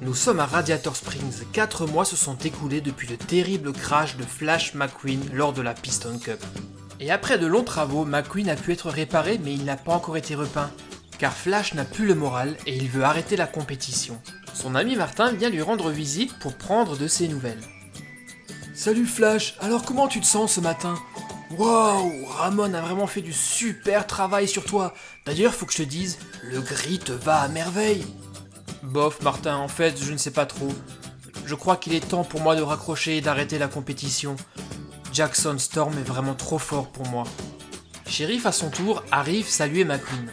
Nous sommes à Radiator Springs, 4 mois se sont écoulés depuis le terrible crash de Flash McQueen lors de la Piston Cup. Et après de longs travaux, McQueen a pu être réparé mais il n'a pas encore été repeint, car Flash n'a plus le moral et il veut arrêter la compétition. Son ami Martin vient lui rendre visite pour prendre de ses nouvelles. Salut Flash, alors comment tu te sens ce matin? Waouh, Ramon a vraiment fait du super travail sur toi. D'ailleurs, faut que je te dise, le gris te va à merveille. Bof Martin, en fait, je ne sais pas trop. Je crois qu'il est temps pour moi de raccrocher et d'arrêter la compétition. Jackson Storm est vraiment trop fort pour moi. Sheriff à son tour arrive saluer McQueen.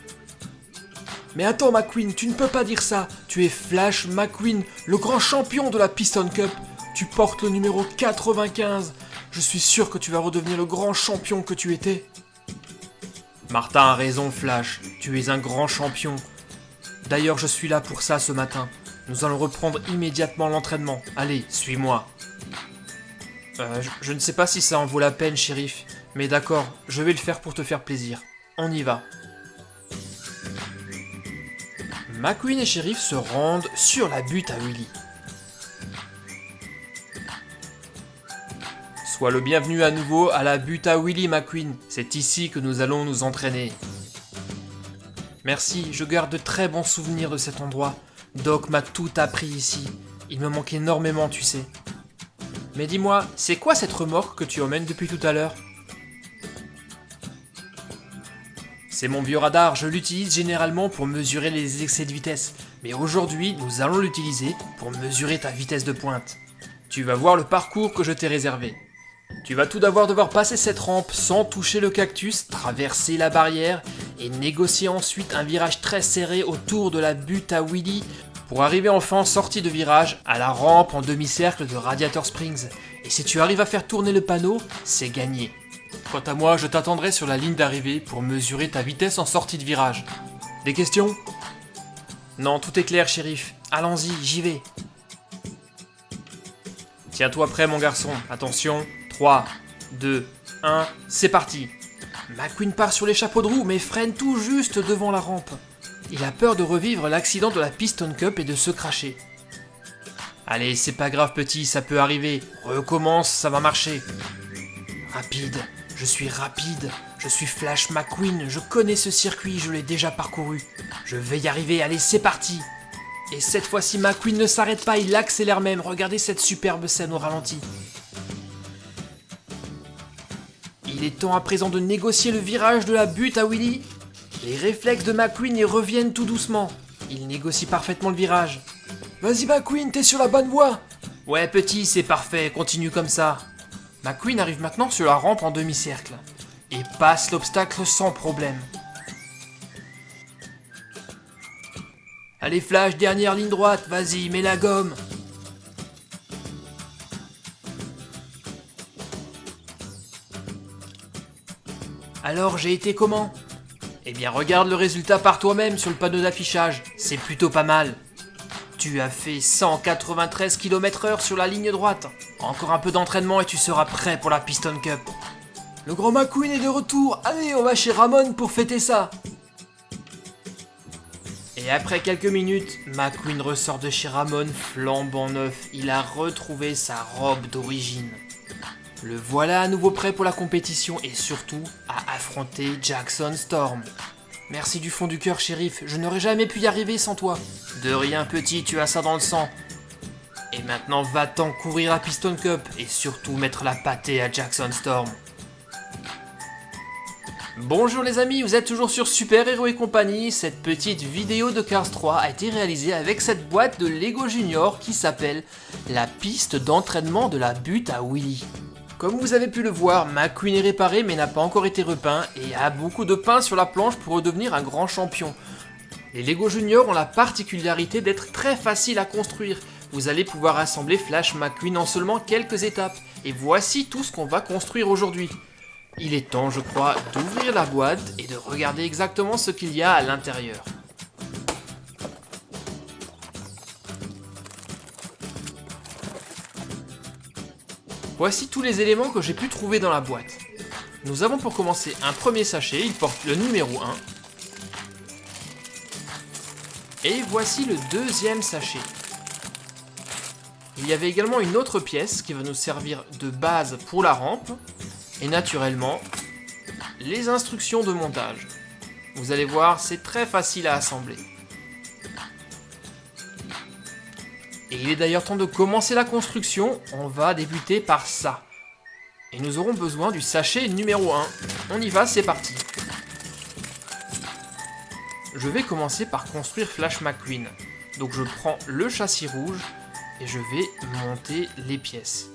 Mais attends McQueen, tu ne peux pas dire ça. Tu es Flash McQueen, le grand champion de la Piston Cup. Tu portes le numéro 95. Je suis sûr que tu vas redevenir le grand champion que tu étais. Martin a raison Flash, tu es un grand champion. D'ailleurs, je suis là pour ça ce matin. Nous allons reprendre immédiatement l'entraînement. Allez, suis-moi. Je ne sais pas si ça en vaut la peine, shérif. Mais d'accord, je vais le faire pour te faire plaisir. On y va. McQueen et shérif se rendent sur la butte à Willy. Sois le bienvenu à nouveau à la butte à Willy McQueen. C'est ici que nous allons nous entraîner. Merci, je garde de très bons souvenirs de cet endroit. Doc m'a tout appris ici. Il me manque énormément, tu sais. Mais dis-moi, c'est quoi cette remorque que tu emmènes depuis tout à l'heure? C'est mon vieux radar, je l'utilise généralement pour mesurer les excès de vitesse. Mais aujourd'hui, nous allons l'utiliser pour mesurer ta vitesse de pointe. Tu vas voir le parcours que je t'ai réservé. Tu vas tout d'abord devoir passer cette rampe sans toucher le cactus, traverser la barrière et négocier ensuite un virage très serré autour de la butte à Willy pour arriver enfin en sortie de virage à la rampe en demi-cercle de Radiator Springs. Et si tu arrives à faire tourner le panneau, c'est gagné. Quant à moi, je t'attendrai sur la ligne d'arrivée pour mesurer ta vitesse en sortie de virage. Des questions? Non, tout est clair, shérif. Allons-y, j'y vais. Tiens-toi prêt, mon garçon. Attention. 3, 2, 1, c'est parti. McQueen part sur les chapeaux de roue mais freine tout juste devant la rampe. Il a peur de revivre l'accident de la Piston Cup et de se cracher. Allez, c'est pas grave petit, ça peut arriver. Recommence, ça va marcher. Rapide, je suis rapide. Je suis Flash McQueen, je connais ce circuit, je l'ai déjà parcouru. Je vais y arriver, allez, c'est parti. Et cette fois-ci, McQueen ne s'arrête pas, il accélère même. Regardez cette superbe scène au ralenti. Il est temps à présent de négocier le virage de la butte à Willy. Les réflexes de McQueen y reviennent tout doucement. Il négocie parfaitement le virage. Vas-y McQueen, t'es sur la bonne voie. Ouais petit, c'est parfait, continue comme ça. McQueen arrive maintenant sur la rampe en demi-cercle. Et passe l'obstacle sans problème. Allez Flash, dernière ligne droite, vas-y, mets la gomme. Alors, j'ai été comment? Eh bien, regarde le résultat par toi-même sur le panneau d'affichage. C'est plutôt pas mal. Tu as fait 193 km/h sur la ligne droite. Encore un peu d'entraînement et tu seras prêt pour la Piston Cup. Le grand McQueen est de retour. Allez, on va chez Ramon pour fêter ça. Et après quelques minutes, McQueen ressort de chez Ramon flambant neuf. Il a retrouvé sa robe d'origine. Le voilà à nouveau prêt pour la compétition et surtout à affronter Jackson Storm. Merci du fond du cœur, shérif, je n'aurais jamais pu y arriver sans toi. De rien petit, tu as ça dans le sang. Et maintenant va-t'en courir la Piston Cup et surtout mettre la pâtée à Jackson Storm. Bonjour les amis, vous êtes toujours sur Super Héros et compagnie. Cette petite vidéo de Cars 3 a été réalisée avec cette boîte de Lego Junior qui s'appelle la piste d'entraînement de la butte à Willy. Comme vous avez pu le voir, McQueen est réparé mais n'a pas encore été repeint et a beaucoup de pain sur la planche pour redevenir un grand champion. Les Lego Junior ont la particularité d'être très faciles à construire. Vous allez pouvoir assembler Flash McQueen en seulement quelques étapes. Et voici tout ce qu'on va construire aujourd'hui. Il est temps, je crois, d'ouvrir la boîte et de regarder exactement ce qu'il y a à l'intérieur. Voici tous les éléments que j'ai pu trouver dans la boîte. Nous avons pour commencer un premier sachet, il porte le numéro 1. Et voici le deuxième sachet. Il y avait également une autre pièce qui va nous servir de base pour la rampe. Et naturellement, les instructions de montage. Vous allez voir, c'est très facile à assembler. Et il est d'ailleurs temps de commencer la construction. On va débuter par ça. Et nous aurons besoin du sachet numéro 1. On y va, c'est parti. Je vais commencer par construire Flash McQueen. Donc je prends le châssis rouge et je vais monter les pièces.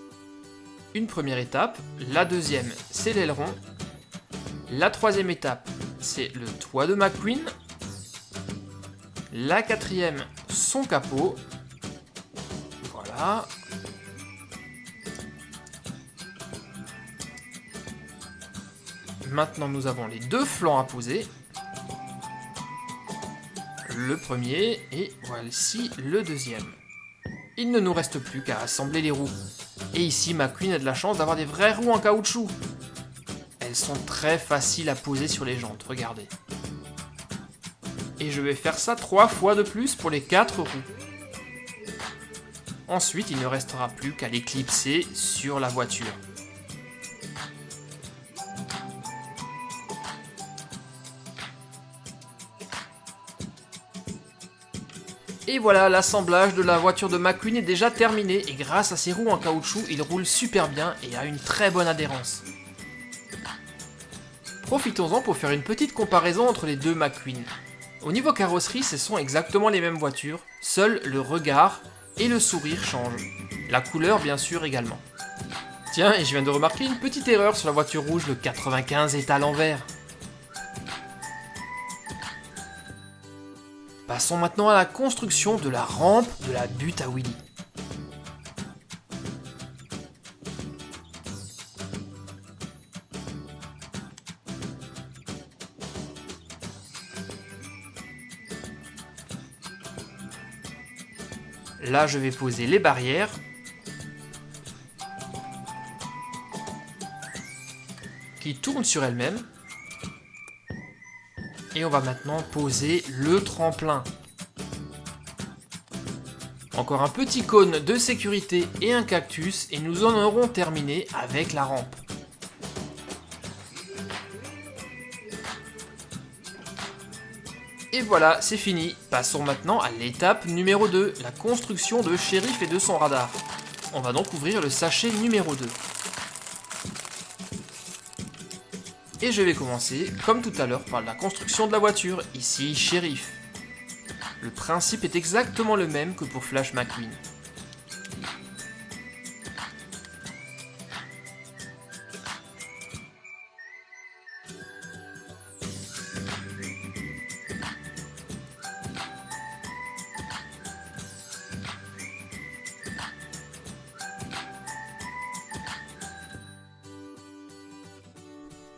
Une première étape, la deuxième c'est l'aileron, la troisième étape c'est le toit de McQueen, la quatrième son capot, voilà. Maintenant nous avons les deux flancs à poser, le premier et voici le deuxième. Il ne nous reste plus qu'à assembler les roues. Et ici, McQueen a de la chance d'avoir des vraies roues en caoutchouc. Elles sont très faciles à poser sur les jantes, regardez. Et je vais faire ça 3 fois de plus pour les 4 roues. Ensuite, il ne restera plus qu'à les clipser sur la voiture. Et voilà, l'assemblage de la voiture de McQueen est déjà terminé et grâce à ses roues en caoutchouc, il roule super bien et a une très bonne adhérence. Profitons-en pour faire une petite comparaison entre les deux McQueen. Au niveau carrosserie, ce sont exactement les mêmes voitures, seul le regard et le sourire changent. La couleur bien sûr également. Tiens, et je viens de remarquer une petite erreur sur la voiture rouge, le 95 est à l'envers. Passons maintenant à la construction de la rampe de la butte à Willy. Là, je vais poser les barrières. Qui tournent sur elles-mêmes. Et on va maintenant poser le tremplin. Encore un petit cône de sécurité et un cactus et nous en aurons terminé avec la rampe. Et voilà, c'est fini. Passons maintenant à l'étape numéro 2, la construction de Shérif et de son radar. On va donc ouvrir le sachet numéro 2. Et je vais commencer, comme tout à l'heure, par la construction de la voiture, ici Shérif. Le principe est exactement le même que pour Flash McQueen.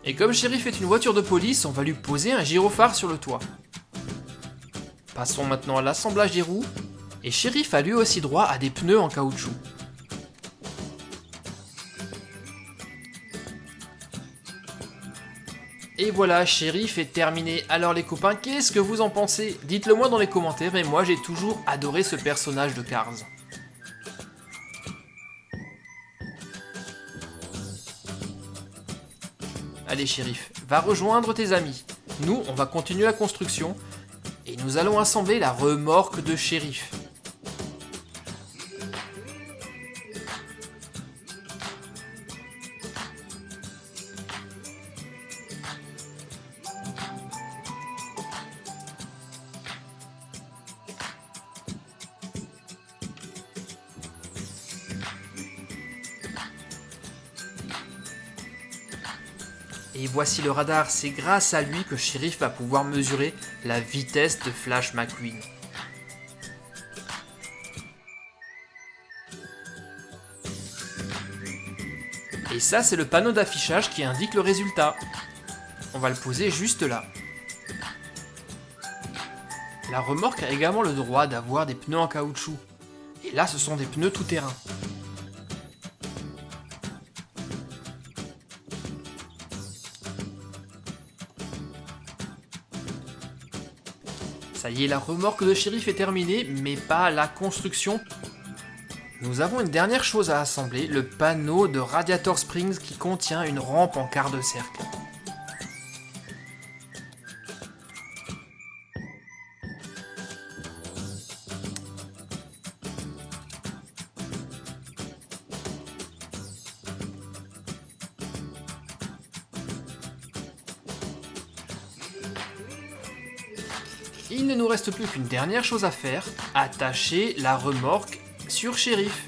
Et comme Shérif est une voiture de police, on va lui poser un gyrophare sur le toit. Passons maintenant à l'assemblage des roues, et Shérif a lui aussi droit à des pneus en caoutchouc. Et voilà, Shérif est terminé. Alors les copains, qu'est-ce que vous en pensez? Dites-le moi dans les commentaires, mais moi j'ai toujours adoré ce personnage de Cars. Allez Shérif, va rejoindre tes amis. Nous, on va continuer la construction. Et nous allons assembler la remorque de Shérif. Et voici le radar, c'est grâce à lui que Shérif va pouvoir mesurer la vitesse de Flash McQueen. Et ça, c'est le panneau d'affichage qui indique le résultat. On va le poser juste là. La remorque a également le droit d'avoir des pneus en caoutchouc. Et là, ce sont des pneus tout-terrain. Ça y est, la remorque de Shérif est terminée, mais pas la construction. Nous avons une dernière chose à assembler, le panneau de Radiator Springs qui contient une rampe en quart de cercle. Il ne nous reste plus qu'une dernière chose à faire, attacher la remorque sur Shérif.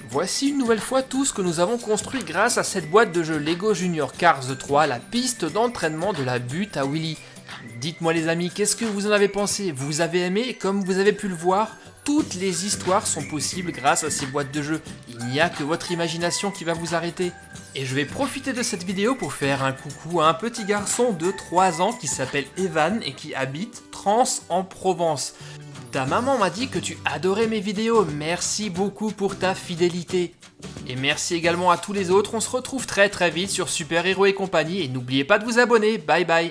Voici une nouvelle fois tout ce que nous avons construit grâce à cette boîte de jeu Lego Junior Cars 3, la piste d'entraînement de la butte à Willy. Dites-moi les amis, qu'est-ce que vous en avez pensé? Vous avez aimé? Comme vous avez pu le voir, toutes les histoires sont possibles grâce à ces boîtes de jeu. Il n'y a que votre imagination qui va vous arrêter. Et je vais profiter de cette vidéo pour faire un coucou à un petit garçon de 3 ans qui s'appelle Evan et qui habite Trans en Provence. Ta maman m'a dit que tu adorais mes vidéos, merci beaucoup pour ta fidélité. Et merci également à tous les autres, on se retrouve très vite sur Super Héros et compagnie et n'oubliez pas de vous abonner, bye bye.